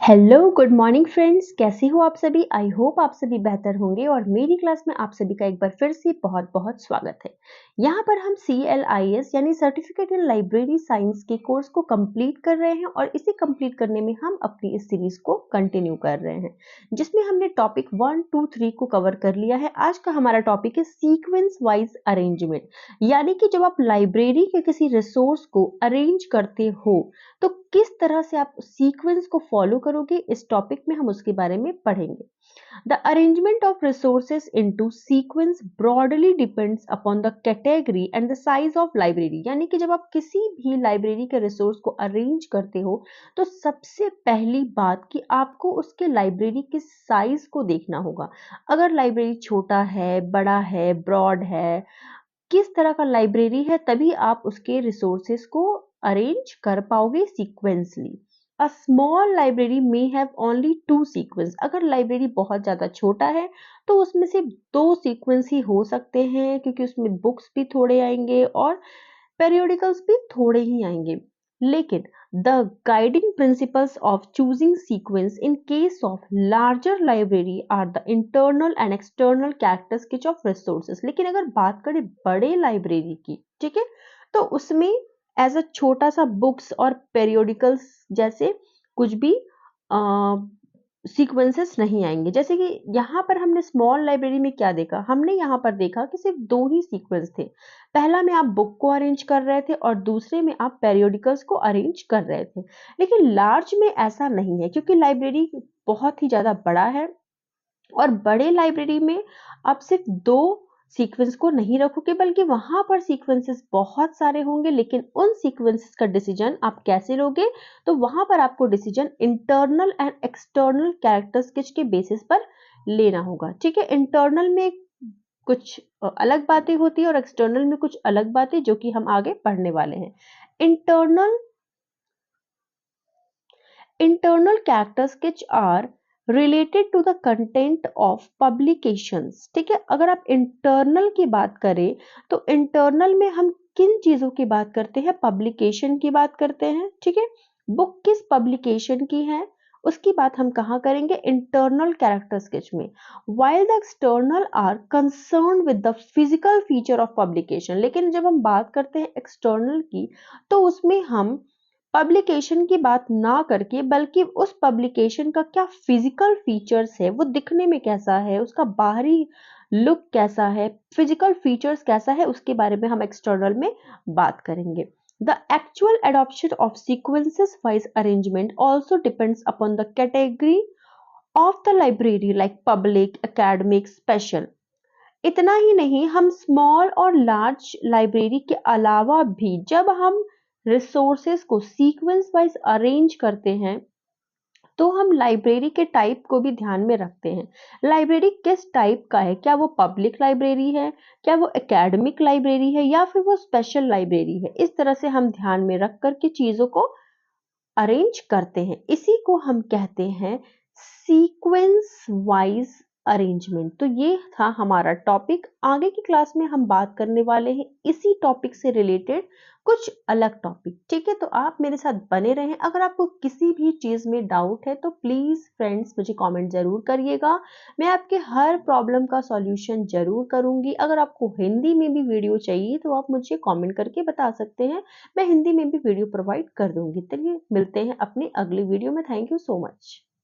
Hello good morning friends, कैसे हो आप सभी। आई होप आप सभी बेहतर होंगे और मेरी क्लास में आप सभी का एक बार फिर से बहुत बहुत स्वागत है। यहाँ पर हम CLIS यानी सर्टिफिकेट इन लाइब्रेरी साइंस के कोर्स को कंप्लीट कर रहे हैं और इसे कंप्लीट करने में हम अपनी इस सीरीज को कंटिन्यू कर रहे हैं, जिसमें हमने टॉपिक 1, 2, 3 को कवर कर लिया है। आज का हमारा टॉपिक है सीक्वेंस वाइज अरेंजमेंट, यानी कि जब आप लाइब्रेरी के किसी रिसोर्स को अरेंज करते हो तो किस तरह से आप सीक्वेंस को फॉलो करोगे, इस टॉपिक में हम उसके बारे में पढ़ेंगे। The arrangement of resources into sequence broadly depends upon the category and the size of library, यानी कि जब आप किसी भी लाइब्रेरी के रिसोर्स को अरेंज करते हो तो सबसे पहली बात कि आपको उसके लाइब्रेरी के साइज को देखना होगा। अगर लाइब्रेरी छोटा है, बड़ा है, ब्रॉड है, किस तरह का लाइब्रेरी है, तभी आप उसके रिसोर्सेस को अरेंज कर पाओगे sequentially. A small library may have only 2 sequence. अगर लाइब्रेरी बहुत ज़्यादा छोटा है तो उसमें सिर्फ 2 सीक्वेंस ही हो सकते हैं, क्योंकि उसमें बुक्स भी थोड़े आएंगे और पेरियोडिकल्स भी थोड़े ही आएंगे। लेकिन the guiding principles of choosing sequence in case of larger library are the internal and external characteristics of resources। लेकिन अगर बात करें बड़े लाइब्रेरी की, ठीक है, तो उसमें एज अ छोटा सा बुक्स और पेरियोडिकल्स जैसे कुछ भी सीक्वेंसेस नहीं आएंगे। जैसे कि यहाँ पर हमने स्मॉल लाइब्रेरी में क्या देखा, हमने यहाँ पर देखा कि सिर्फ 2 ही सीक्वेंस थे। पहला में आप बुक को अरेंज कर रहे थे और दूसरे में आप पेरियोडिकल्स को अरेंज कर रहे थे। लेकिन लार्ज में ऐसा नहीं है, क्योंकि लाइब्रेरी बहुत ही ज़्यादा बड़ा है और बड़े लाइब्रेरी में आप सिर्फ 2 सीक्वेंस को नहीं रखोगे, बल्कि वहां पर सीक्वेंसेस बहुत सारे होंगे। लेकिन उन सीक्वेंसेस का डिसीजन आप कैसे लोगे, तो वहां पर आपको decision internal and external characteristics के बेसिस पर लेना होगा। ठीक है, इंटरनल में कुछ अलग बातें होती है और एक्सटर्नल में कुछ अलग बातें, जो कि हम आगे पढ़ने वाले हैं। Internal Internal characteristics are related to the content of publications। ठीक है, अगर आप इंटरनल की बात करें तो इंटरनल में हम किन चीजों की बात करते हैं, पब्लिकेशन की बात करते हैं। ठीक है, बुक किस पब्लिकेशन की है उसकी बात हम कहाँ करेंगे, इंटरनल कैरेक्टरिस्टिक्स में। while the external are concerned with the physical feature of publication। लेकिन जब हम बात करते हैं एक्सटर्नल की, तो उसमें हम पब्लिकेशन की बात ना करके बल्कि उस पब्लिकेशन का क्या फिजिकल फीचर्स है, वो दिखने में कैसा है, उसका बाहरी लुक कैसा है, फिजिकल फीचर्स कैसा है, उसके बारे में हम एक्सटर्नल में बात करेंगे। The actual adoption of sequences wise arrangement also depends upon the category of the library, like public, academic, special. इतना ही नहीं, हम स्मॉल और लार्ज लाइब्रेरी के अलावा भी जब हम रिसोर्सेस को सीक्वेंस वाइज अरेंज करते हैं तो हम लाइब्रेरी के टाइप को भी ध्यान में रखते हैं। लाइब्रेरी किस टाइप का है, क्या वो पब्लिक लाइब्रेरी है, क्या वो एकेडमिक लाइब्रेरी है, या फिर वो स्पेशल लाइब्रेरी है। इस तरह से हम ध्यान में रख करके चीजों को अरेंज करते हैं। इसी को हम कहते हैं सीक्वेंस वाइज अरेंजमेंट। तो ये था हमारा टॉपिक। आगे की क्लास में हम बात करने वाले हैं इसी टॉपिक से रिलेटेड कुछ अलग टॉपिक। ठीक है, तो आप मेरे साथ बने रहें। अगर आपको किसी भी चीज में डाउट है तो प्लीज फ्रेंड्स मुझे कमेंट जरूर करिएगा, मैं आपके हर प्रॉब्लम का सॉल्यूशन जरूर करूंगी। अगर आपको हिंदी में भी वीडियो चाहिए तो आप मुझे कमेंट करके बता सकते हैं, मैं हिंदी में भी वीडियो प्रोवाइड कर दूंगी। चलिए मिलते हैं अपने अगली वीडियो में। Thank you so much.